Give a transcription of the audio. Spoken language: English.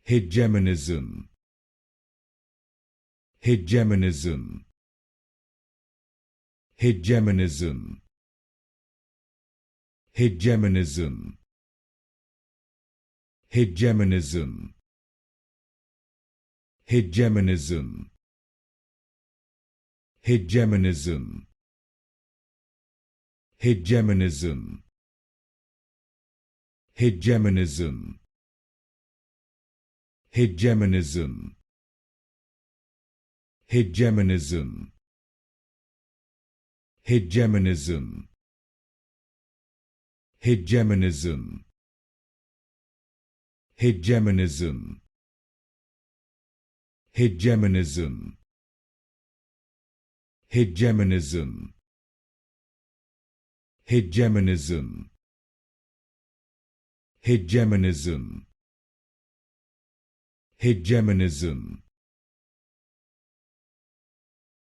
Hegemonism. Hegemonism. Hegemonism. Hegemonism. Hegemonism. Hegemonism. Hegemonism. Hegemonism. Hegemonism. Hegemonism. Hegemonism. Hegemonism. Hegemonism. Hegemonism. Hegemonism. Hegemonism. Hegemonism. Hegemonism. Hegemonism.